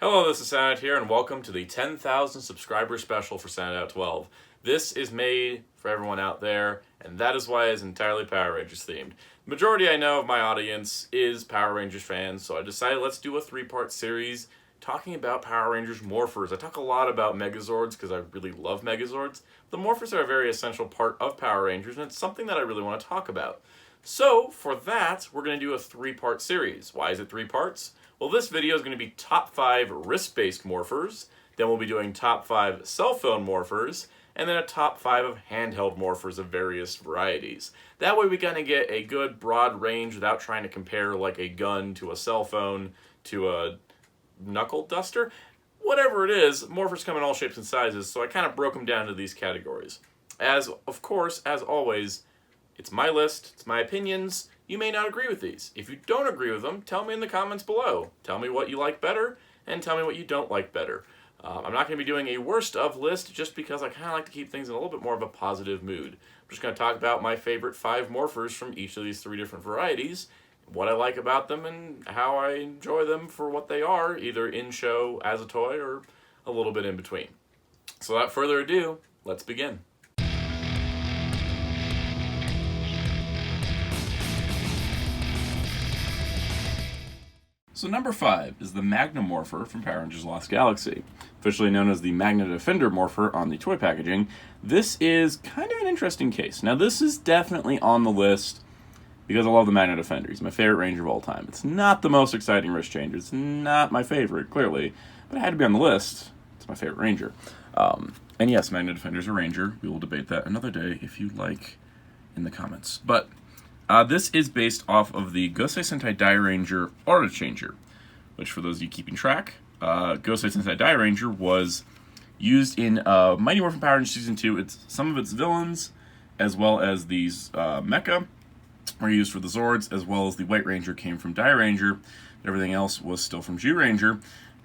Hello, this is Soundout here, and welcome to the 10,000 subscriber special for Soundout12. This is made for everyone out there, and that is why it's entirely Power Rangers themed. The majority I know of my audience is Power Rangers fans, so I decided let's do a three-part series talking about Power Rangers Morphers. I talk a lot about Megazords because I really love Megazords. The Morphers are a very essential part of Power Rangers, and it's something that I really want to talk about. So, for that, we're going to do a three-part series. Why is it three parts? Well, this video is going to be top 5 wrist-based morphers, then we'll be doing top 5 cell phone morphers, and then a top 5 of handheld morphers of various varieties. That way we kind of get a good broad range without trying to compare like a gun to a cell phone to a knuckle duster. Whatever it is, morphers come in all shapes and sizes, so I kind of broke them down into these categories. Of course, as always, it's my list, it's my opinions. You may not agree with these. If you don't agree with them, tell me in the comments below. Tell me what you like better, and tell me what you don't like better. I'm not going to be doing a worst of list just because I kind of like to keep things in a little bit more of a positive mood. I'm just going to talk about my favorite 5 morphers from each of these 3 different varieties, what I like about them, and how I enjoy them for what they are, either in show, as a toy, or a little bit in between. So without further ado, let's begin. So number 5 is the Magnum Morpher from Power Rangers Lost Galaxy, officially known as the Magnum Defender Morpher on the toy packaging. This is kind of an interesting case. Now this is definitely on the list because I love the Magnum Defender. He's my favorite Ranger of all time. It's not the most exciting wrist changer. It's not my favorite, clearly, but it had to be on the list. It's my favorite Ranger. And yes, Magnum Defender's a Ranger. We will debate that another day if you like in the comments. But this is based off of the Gosei Sentai Dairanger Aura Changer, which for those of you keeping track, Gosei Sentai Dairanger was used in Mighty Morphin Power Rangers Season 2. Some of its villains, as well as these mecha, were used for the Zords, as well as the White Ranger came from Dairanger. Everything else was still from Zyuranger.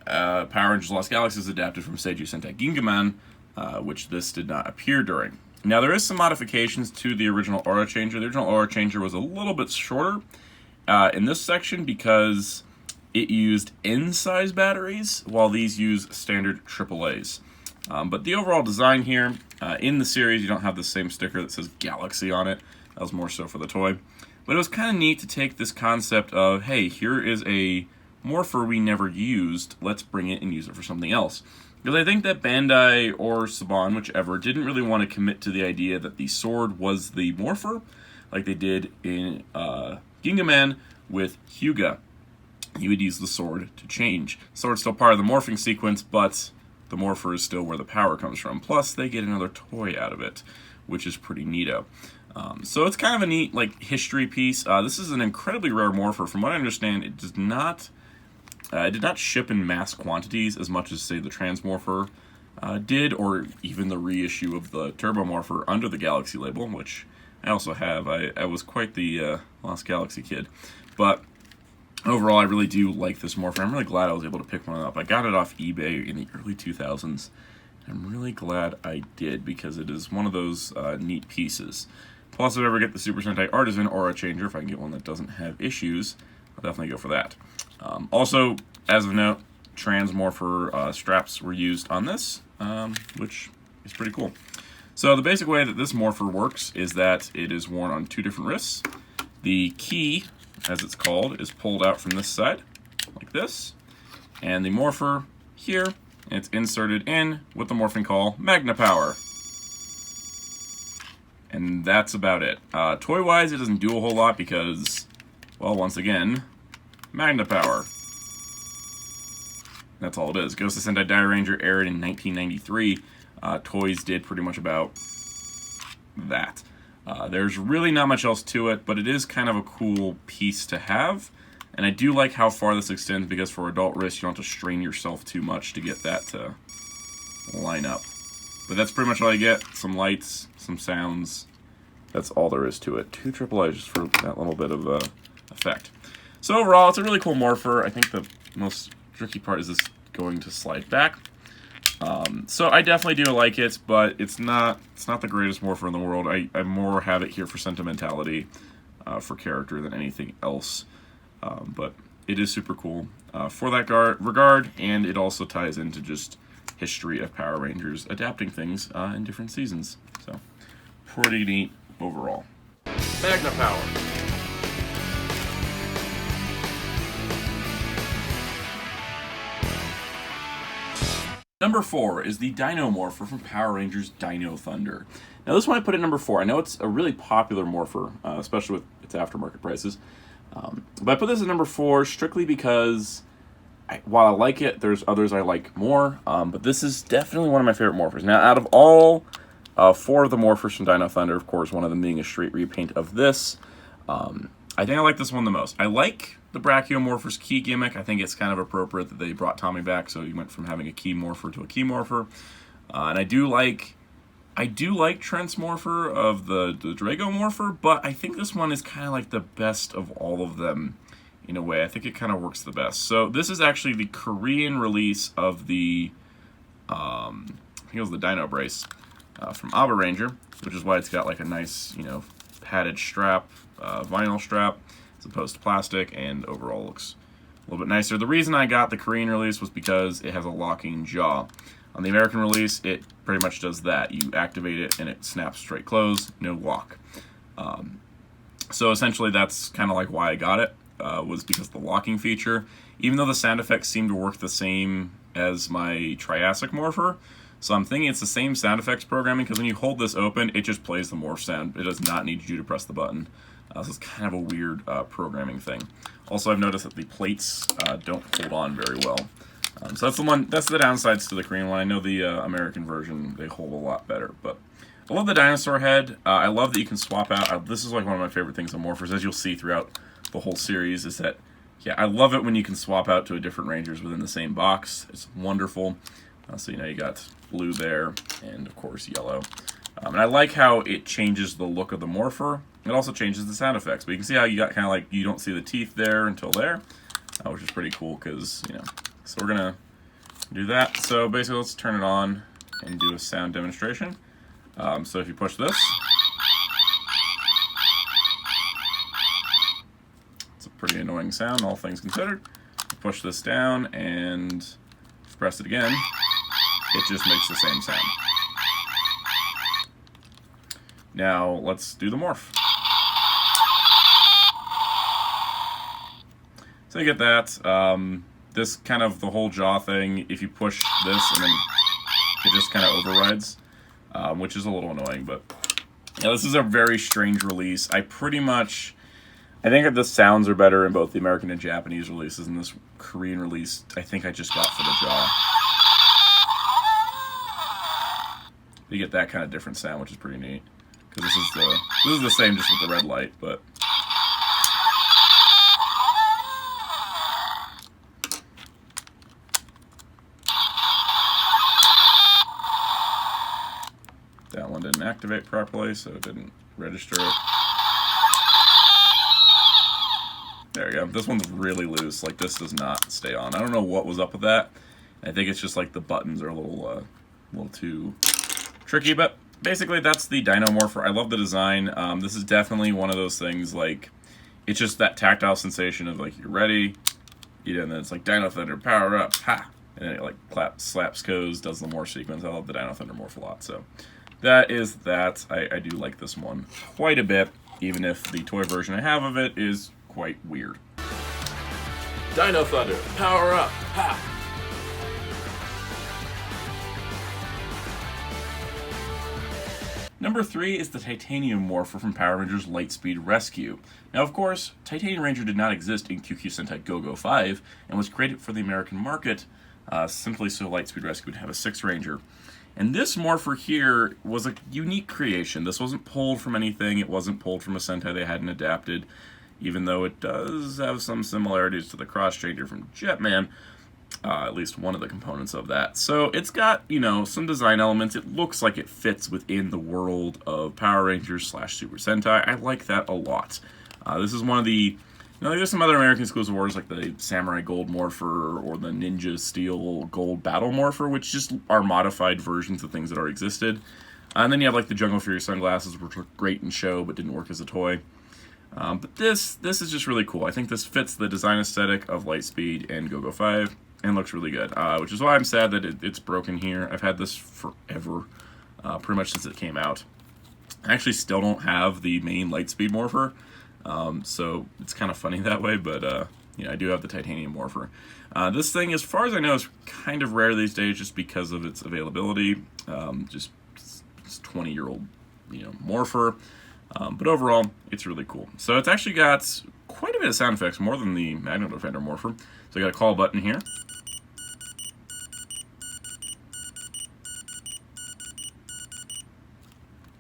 Power Rangers Lost Galaxy is adapted from Seiju Sentai Gingaman, which this did not appear during. Now, there is some modifications to the original Aura Changer. The original Aura Changer was a little bit shorter in this section because it used N-size batteries, while these use standard AAAs. But the overall design here, in the series, you don't have the same sticker that says Galaxy on it. That was more so for the toy. But it was kind of neat to take this concept of, hey, here is a Morpher we never used. Let's bring it and use it for something else. Because I think that Bandai or Saban, whichever, didn't really want to commit to the idea that the sword was the Morpher, like they did in Gingaman with Hyuga. He would use the sword to change. The sword's still part of the morphing sequence, but the Morpher is still where the power comes from. Plus, they get another toy out of it, which is pretty neato. So it's kind of a neat history piece. This is an incredibly rare Morpher. From what I understand, it did not ship in mass quantities as much as, say, the Transmorpher did, or even the reissue of the Turbo Morpher under the Galaxy label, which I also have. I was quite the Lost Galaxy kid. But overall, I really do like this Morpher. I'm really glad I was able to pick one up. I got it off eBay in the early 2000s. I'm really glad I did because it is one of those neat pieces. Plus, if I ever get the Super Sentai Artisan Aura Changer, if I can get one that doesn't have issues, I'll definitely go for that. Also, as of note, Transmorpher straps were used on this, which is pretty cool. So the basic way that this Morpher works is that it is worn on 2 different wrists. The key, as it's called, is pulled out from this side, like this. And the Morpher here, and it's inserted in with the morphing call Magna Power. And that's about it. Toy-wise, it doesn't do a whole lot because, well, once again, Magna Power. That's all it is. Gosei Sentai Dairanger aired in 1993. Toys did pretty much about that. There's really not much else to it, but it is kind of a cool piece to have. And I do like how far this extends because for adult wrists, you don't have to strain yourself too much to get that to line up. But that's pretty much all you get. Some lights, some sounds. That's all there is to it. 2 AAAs just for that little bit of effect. So overall, it's a really cool Morpher. I think the most tricky part is this going to slide back. So I definitely do like it, but it's not the greatest Morpher in the world. I more have it here for sentimentality, for character than anything else. But it is super cool for that regard, and it also ties into just history of Power Rangers adapting things in different seasons. So, pretty neat overall. Magna Power. Number 4 is the Dino Morpher from Power Rangers Dino Thunder. Now this one I put at number 4. I know it's a really popular Morpher, especially with its aftermarket prices. But I put this at number 4 strictly because while I like it, there's others I like more. But this is definitely one of my favorite Morphers. Now out of all 4 of the Morphers from Dino Thunder, of course, one of them being a straight repaint of this, I think I like this one the most. I like the Brachiomorpher's key gimmick. I think it's kind of appropriate that they brought Tommy back, so he went from having a key morpher to a key morpher. And I do like Trent's morpher of the Drago morpher, but I think this one is kind of like the best of all of them in a way. I think it kind of works the best. So this is actually the Korean release of the, I think it was the Dino Brace from Aba Ranger, which is why it's got like a nice, padded strap, vinyl strap, as opposed to plastic, and overall looks a little bit nicer. The reason I got the Korean release was because it has a locking jaw. On the American release, it pretty much does that. You activate it and it snaps straight close, no lock. So essentially that's kind of like why I got it, was because of the locking feature. Even though the sound effects seem to work the same as my Triassic Morpher, so I'm thinking it's the same sound effects programming, because when you hold this open, it just plays the morph sound. It does not need you to press the button. So it's kind of a weird programming thing. Also, I've noticed that the plates don't hold on very well. So that's the downsides to the Korean one. I know the American version, they hold a lot better. But I love the dinosaur head. I love that you can swap out. This is like one of my favorite things on Morphers, as you'll see throughout the whole series, is that, yeah, I love it when you can swap out to a different Rangers within the same box. It's wonderful. So, you got blue there, and of course yellow. And I like how it changes the look of the Morpher. It also changes the sound effects. But you can see how you got kind of like, you don't see the teeth there until there, which is pretty cool because, So we're going to do that. So basically, let's turn it on and do a sound demonstration. So if you push this, it's a pretty annoying sound, all things considered. You push this down and press it again, it just makes the same sound. Now let's do the morph. So you get that. This kind of the whole jaw thing, if you push this and then it just kind of overrides, which is a little annoying, but yeah, this is a very strange release. I think that the sounds are better in both the American and Japanese releases, and this Korean release I think I just got for the jaw. You get that kind of different sound, which is pretty neat. Because this is the same just with the red light, but that one didn't activate properly, so it didn't register it. There you go. This one's really loose. Like, this does not stay on. I don't know what was up with that. I think it's just like the buttons are a little too tricky, but basically that's the Dino Morpher. I love the design. This is definitely one of those things, like, it's just that tactile sensation of, like, you're ready, and then it's like Dino Thunder, power up, ha! And then it, like, slaps codes, does the morph sequence. I love the Dino Thunder morph a lot, so that is that. I do like this one quite a bit, even if the toy version I have of it is quite weird. Dino Thunder, power up, ha! Number 3 is the Titanium Morpher from Power Rangers Lightspeed Rescue. Now, of course, Titanium Ranger did not exist in QQ Sentai Go-Go 5 and was created for the American market simply so Lightspeed Rescue would have a 6 Ranger. And this Morpher here was a unique creation. This wasn't pulled from anything. It wasn't pulled from a Sentai they hadn't adapted, even though it does have some similarities to the Cross Changer from Jetman. At least one of the components of that. So it's got, some design elements. It looks like it fits within the world of Power Rangers / Super Sentai. I like that a lot. This is one of the, there's some other American exclusive orders like the Samurai Gold Morpher or the Ninja Steel Gold Battle Morpher, which just are modified versions of things that already existed. And then you have like the Jungle Fury sunglasses, which look great in show but didn't work as a toy. But this is just really cool. I think this fits the design aesthetic of Lightspeed and GoGo 5 and looks really good, which is why I'm sad that it's broken here. I've had this forever, pretty much since it came out. I actually still don't have the main Lightspeed Morpher, so it's kind of funny that way, but yeah, I do have the Titanium Morpher. This thing, as far as I know, is kind of rare these days just because of its availability. Just it's 20-year-old, Morpher. But overall, it's really cool. So it's actually got quite a bit of sound effects, more than the Magnum Defender Morpher. So I got a call button here.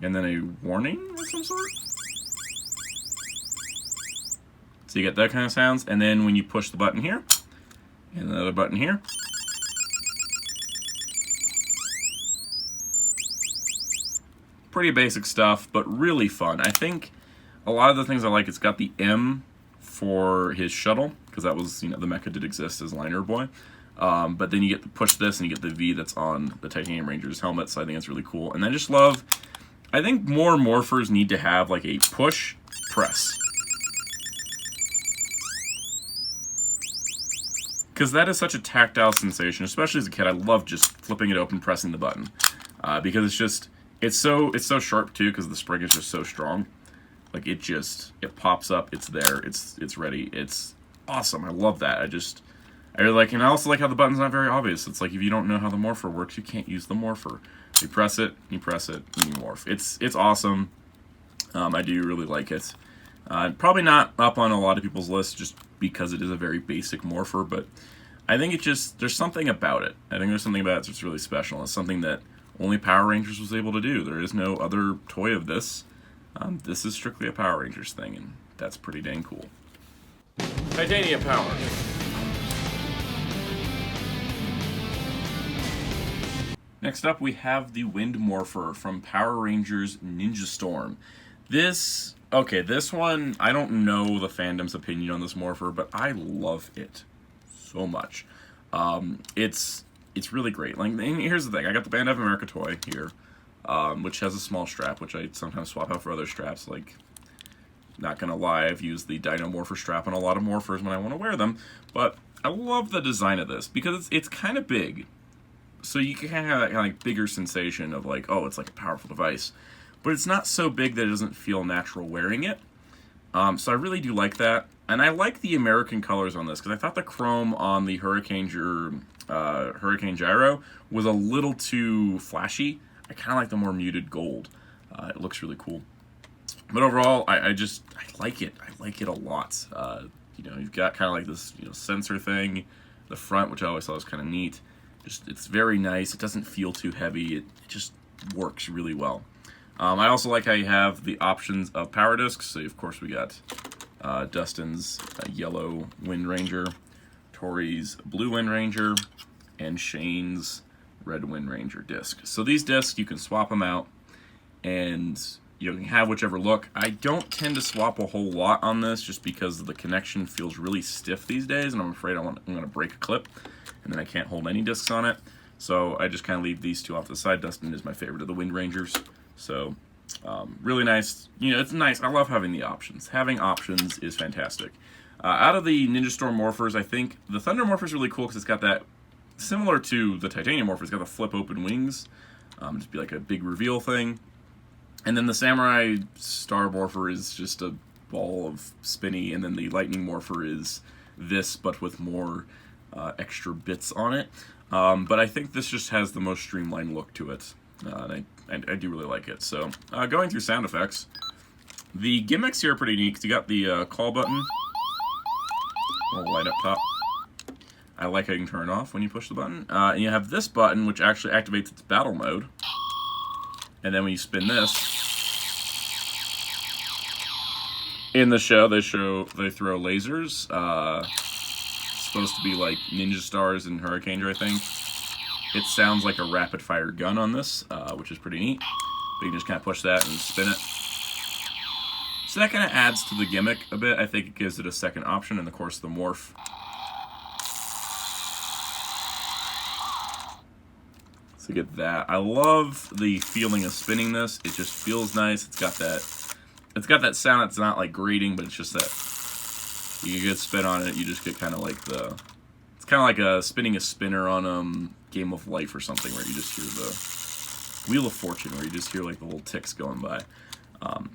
And then a warning of some sort. So you get that kind of sounds. And then when you push the button here, and another button here, pretty basic stuff, but really fun. I think a lot of the things I like, it's got the M for his shuttle, because that was, the mecha did exist as Liner Boy. But then you get to push this, and you get the V that's on the Titanium Ranger's helmet, so I think it's really cool. And I just love, I think more Morphers need to have like a push, press. Because that is such a tactile sensation, especially as a kid. I love just flipping it open, pressing the button. Because it's just, it's so sharp too, because the spring is just so strong. Like it pops up, it's there, it's ready, it's awesome. I love that. I really like, and I also like how the button's not very obvious. It's like if you don't know how the Morpher works, you can't use the Morpher. You press it, and you morph. It's awesome. I do really like it. Probably not up on a lot of people's lists just because it is a very basic Morpher, but I think there's something about it. I think there's something about it that's really special. It's something that only Power Rangers was able to do. There is no other toy of this. This is strictly a Power Rangers thing, and that's pretty dang cool. Titanium Power. Next up, we have the Wind Morpher from Power Rangers Ninja Storm. This one, I don't know the fandom's opinion on this Morpher, but I love it so much. It's really great. Like, and here's the thing, I got the Band of America toy here, which has a small strap, which I sometimes swap out for other straps. Like, not gonna lie, I've used the Dino Morpher strap on a lot of Morphers when I want to wear them, but I love the design of this because it's kind of big. So you can have that kind of bigger sensation of like, oh, it's like a powerful device. But it's not so big that it doesn't feel natural wearing it. So I really do like that. And I like the American colors on this, because I thought the chrome on the Hurricane Gyro was a little too flashy. I kind of like the more muted gold. It looks really cool. But overall, I like it. I like it a lot. You've got kind of like this sensor thing, the front, which I always thought was kind of neat. It's very nice. It doesn't feel too heavy. It just works really well. I also like how you have the options of power discs. So of course we got Dustin's yellow Wind Ranger, Tori's blue Wind Ranger, and Shane's red Wind Ranger disc. So these discs, you can swap them out, and you can have whichever look. I don't tend to swap a whole lot on this just because the connection feels really stiff these days, and I'm afraid I'm going to break a clip, and then I can't hold any discs on it. So I just kind of leave these two off to the side. Dustin is my favorite of the Wind Rangers. So really nice. It's nice. I love having the options. Having options is fantastic. Out of the Ninja Storm Morphers, I think the Thunder Morpher is really cool because it's got that, similar to the Titanium Morpher, it's got the flip open wings. Just be like a big reveal thing. And then the Samurai Star Morpher is just a ball of spinny, and then the Lightning Morpher is this, but with more extra bits on it. But I think this just has the most streamlined look to it. And I do really like it. So, going through sound effects, the gimmicks here are pretty neat, because you got the call button, little light up top. I like how you can turn it off when you push the button. And you have this button, which actually activates its battle mode. And then when you spin this, in the show, they throw lasers. Supposed to be like ninja stars in Hurricane, I think. It sounds like a rapid-fire gun on this, which is pretty neat. But you can just kind of push that and spin it. So that kind of adds to the gimmick a bit. I think it gives it a second option, and of course the morph. So you get that. I love the feeling of spinning this. It just feels nice. It's got that It's got that sound that's not like grating, but it's just that you get a good spin on it, you just get kind of like the... It's kind of like spinning a spinner on Game of Life or something, where you just hear the Wheel of Fortune, where you just hear like the little ticks going by.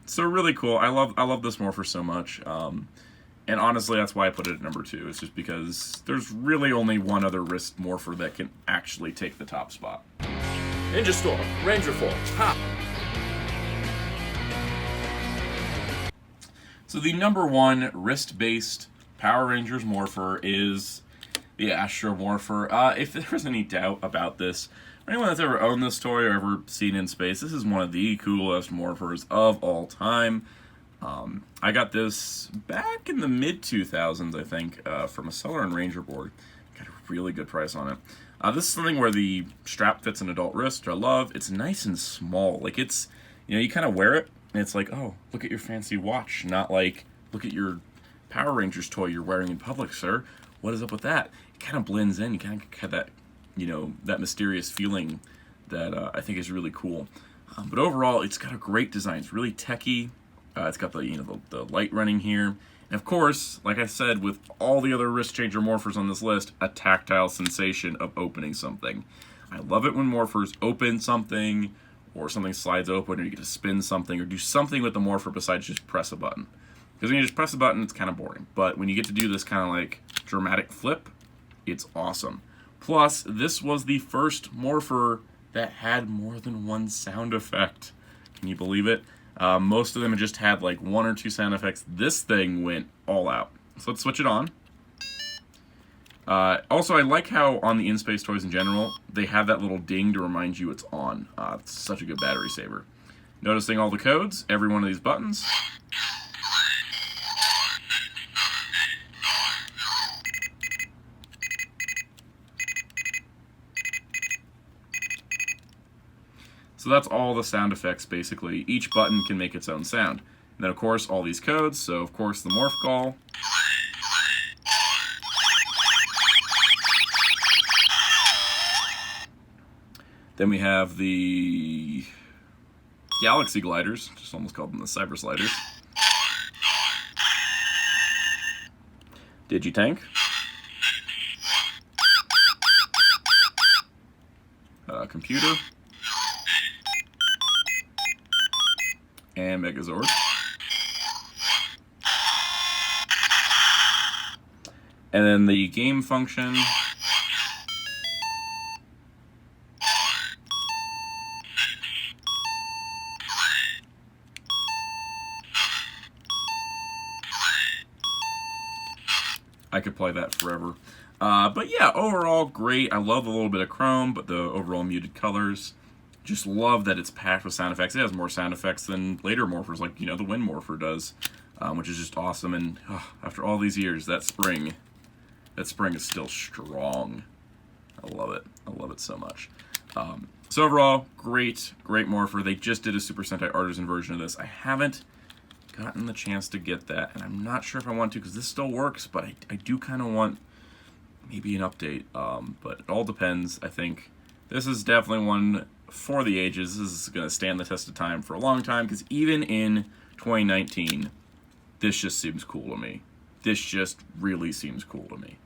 So really cool. I love this Morpher so much. And honestly, that's why I put it at number 2. It's just because there's really only one other wrist Morpher that can actually take the top spot. Ninja Storm, Ranger Force, ha! So the number 1 wrist-based Power Rangers Morpher is the Astra Morpher. If there's any doubt about this, for anyone that's ever owned this toy or ever seen in space, this is one of the coolest Morphers of all time. I got this back in the mid-2000s, I think, from a seller on Ranger board. Got a really good price on it. This is something where the strap fits an adult wrist, which I love. It's nice and small. Like, it's, you know, you kind of wear it, and it's like, oh, look at your fancy watch. Not like, look at your Power Rangers toy you're wearing in public, sir. What is up with that? It kind of blends in. You kind of have that, you know, that mysterious feeling that I think is really cool. But overall, it's got a great design. It's really techy. It's got the, you know, the light running here. And of course, like I said, with all the other wrist changer Morphers on this list, a tactile sensation of opening something. I love it when Morphers open something, or something slides open, or you get to spin something, or do something with the Morpher besides just press a button. Because when you just press a button, it's kind of boring. But when you get to do this kind of like dramatic flip, it's awesome. Plus, this was the first Morpher that had more than one sound effect. Can you believe it? Most of them just had like 1 or 2 sound effects. This thing went all out. So let's switch it on. Also, I like how on the in-space toys in general, they have that little ding to remind you it's on. It's such a good battery saver. Noticing all the codes, every one of these buttons. So that's all the sound effects, basically. Each button can make its own sound. And then, of course, all these codes. So, of course, the morph call. Then we have the Galaxy Gliders. Just almost called them the Cyber Sliders. Digitank. Computer. And Megazord. And then the game function. I could play that forever. But yeah, overall great. I love a little bit of chrome, but the overall muted colors. Just love that it's packed with sound effects. It has more sound effects than later Morphers, like, you know, the Wind Morpher does, which is just awesome. And after all these years, that spring is still strong. I love it. I love it so much. So overall, great Morpher. They just did a Super Sentai Artisan version of this. I haven't gotten the chance to get that, and I'm not sure if I want to, because this still works, but I do kind of want maybe an update. But it all depends. I think this is definitely one for the ages. This is going to stand the test of time for a long time, because even in 2019, this just seems cool to me. This just really seems cool to me.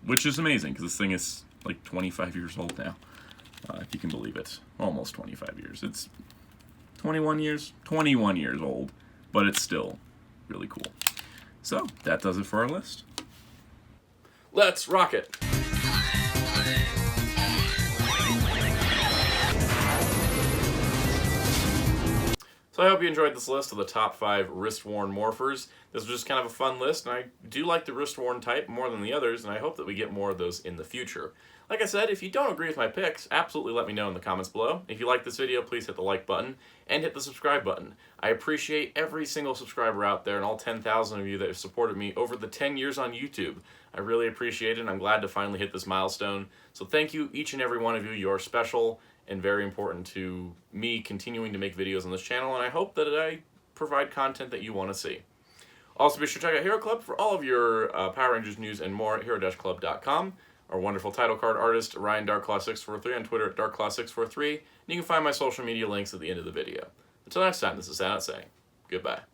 Which is amazing, because this thing is like 25 years old now, if you can believe it. Almost 25 years. It's 21 years? 21 years old, but it's still really cool. So, that does it for our list. Let's rock it! So I hope you enjoyed this list of the top 5 wrist-worn Morphers. This was just kind of a fun list, and I do like the wrist-worn type more than the others, and I hope that we get more of those in the future. Like I said, if you don't agree with my picks, absolutely let me know in the comments below. If you like this video, please hit the like button and hit the subscribe button. I appreciate every single subscriber out there and all 10,000 of you that have supported me over the 10 years on YouTube. I really appreciate it, and I'm glad to finally hit this milestone. So thank you, each and every one of you. You're special and very important to me continuing to make videos on this channel, and I hope that I provide content that you want to see. Also, be sure to check out Hero Club for all of your Power Rangers news and more at hero-club.com. Our wonderful title card artist, Ryan Darklaw643 on Twitter at Darklaw643, and you can find my social media links at the end of the video. Until next time, this is Soundout saying, Goodbye.